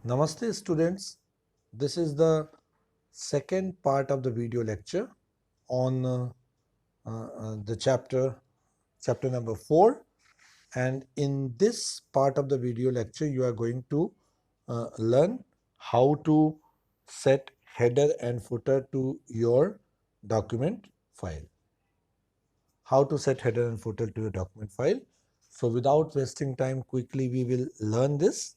Namaste students, this is the second part of the video lecture on the chapter number 4, and in this part of the video lecture you are going to learn how to set header and footer to your document file. How to set header and footer to your document file. So without wasting time, quickly we will learn this.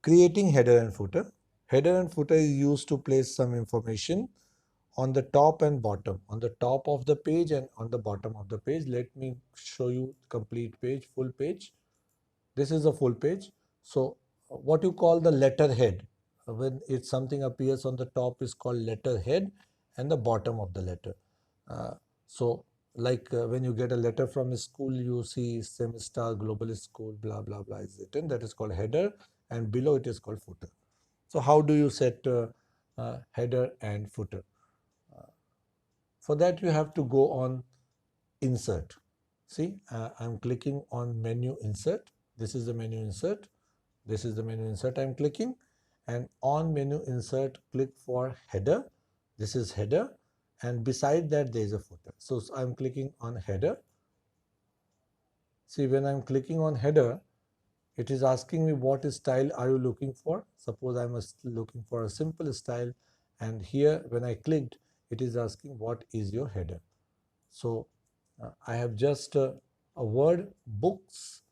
Creating header and footer. Header and footer is used to place some information on the top and bottom, on the top of the page and on the bottom of the page. Let me show you complete page, full page. This is a full page. So what you call the letterhead, when it's something appears on the top is called letterhead and the bottom of the letter. So like when you get a letter from a school, you see Semistar Global School, blah, blah, blah is written. That is called header, and below it is called footer. So how do you set header and footer? For that you have to go on insert. See, I'm clicking on menu insert. This is the menu insert. This is the menu insert I'm clicking, and on menu insert click for header. This is header, and beside that there is a footer. So I'm clicking on header. See, when I'm clicking on header, it is asking me what style are you looking for. Suppose I'm looking for a simple style, and here when I clicked, it is asking what is your header. So I have just a word books.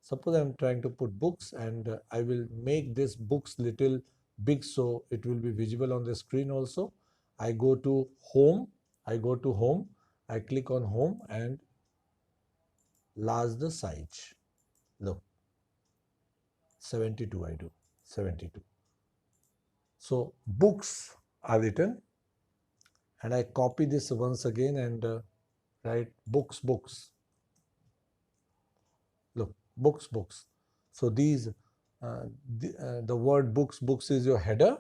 Suppose I'm trying to put books, and I will make this books little big so it will be visible on the screen also. I go to home, I click on home and large the size. Look, 72 I do, 72. So books are written, and I copy this once again and write books. Look, books. So these, the word books is your header,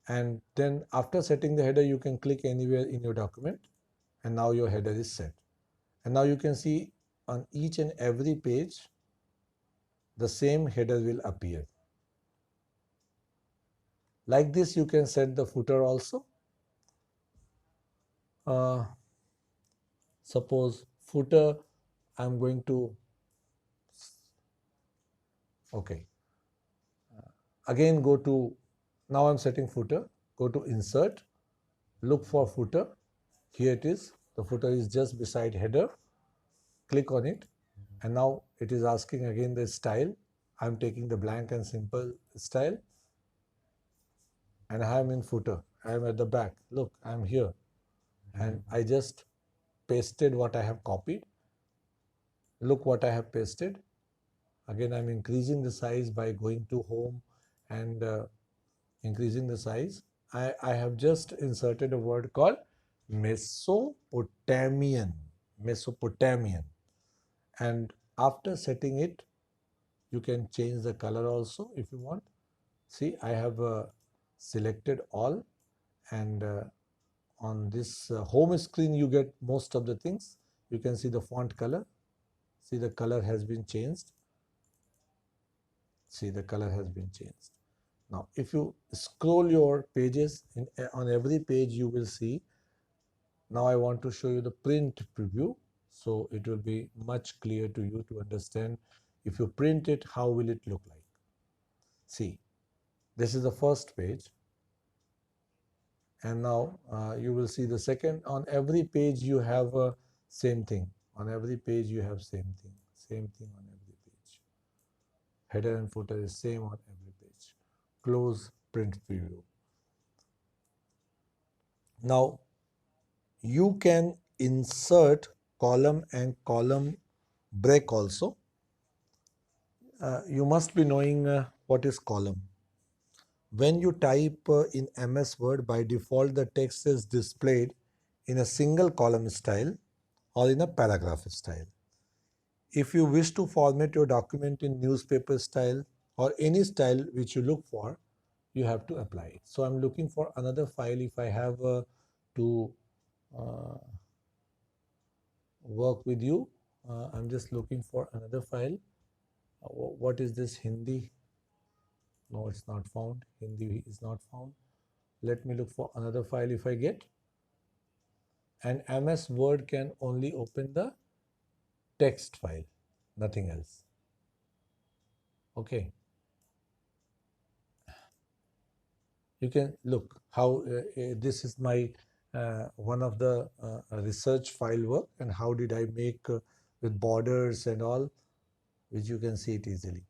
and then after setting the header you can click anywhere in your document, and now your header is set. And now you can see on each and every page the same header will appear. Like this you can set the footer also. Suppose footer, I'm going to, okay, again go to, now I'm setting footer, go to insert, look for footer. Here it is, the footer is just beside header. Click on it, and now it is asking again the style. I'm taking the blank and simple style, and I am in footer. I am at the back. Look, I am here, and I just pasted what I have copied. Look what I have pasted. Again, I'm increasing the size by going to home and increasing the size. I have just inserted a word called Mesopotamian. Mesopotamian. And after setting it, you can change the color also if you want. See, I have selected all, and on this home screen you get most of the things. You can see the font color. See, the color has been changed. See, the color has been changed. Now, if you scroll your pages, on every page you will see. Now I want to show you the print preview, so it will be much clear to you to understand. If you print it, how will it look like? See, this is the first page, and now you will see the second. On every page you have same thing. On every page you have same thing on every page. Header and footer is same on every page. Close print preview. Now you can insert column and column break also. You must be knowing what is column. When you type in MS Word, by default the text is displayed in a single column style or in a paragraph style. If you wish to format your document in newspaper style or any style which you look for, you have to apply it. So I'm looking for another file. If I have to uh, work with you, I'm just looking for another file. What is this? Hindi? No, it's not found. Hindi is not found. Let me look for another file if I get. And MS Word can only open the text file, nothing else. Okay. You can look how this is my one of the research file work, and how did I make with borders and all, which you can see it easily.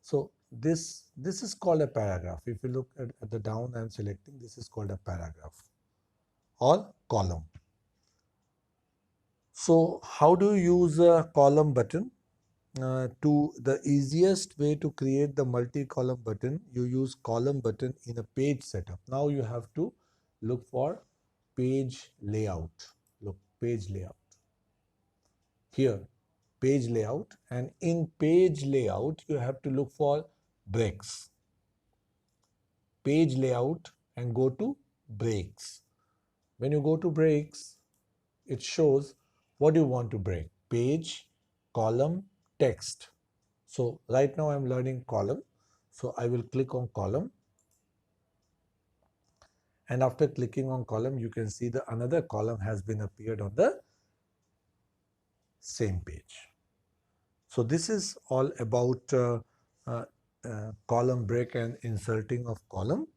So this is called a paragraph. If you look at the down I'm selecting, this is called a paragraph or column. So how do you use a column button? To the easiest way to create the multi-column button, you use column button in a page setup. Now you have to look for page layout. Look, page layout. Here, page layout, and in page layout, you have to look for breaks. Page layout and go to breaks. When you go to breaks, it shows what you want to break: page, column, text. So right now I'm learning column. So I will click on column. And after clicking on column, you can see the another column has been appeared on the same page. So this is all about uh, column break and inserting of column.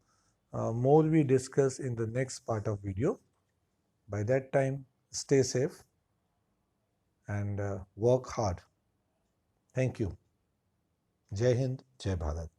More we discuss in the next part of video. By that time, stay safe and work hard. Thank you. Jai Hind, Jai Bharat.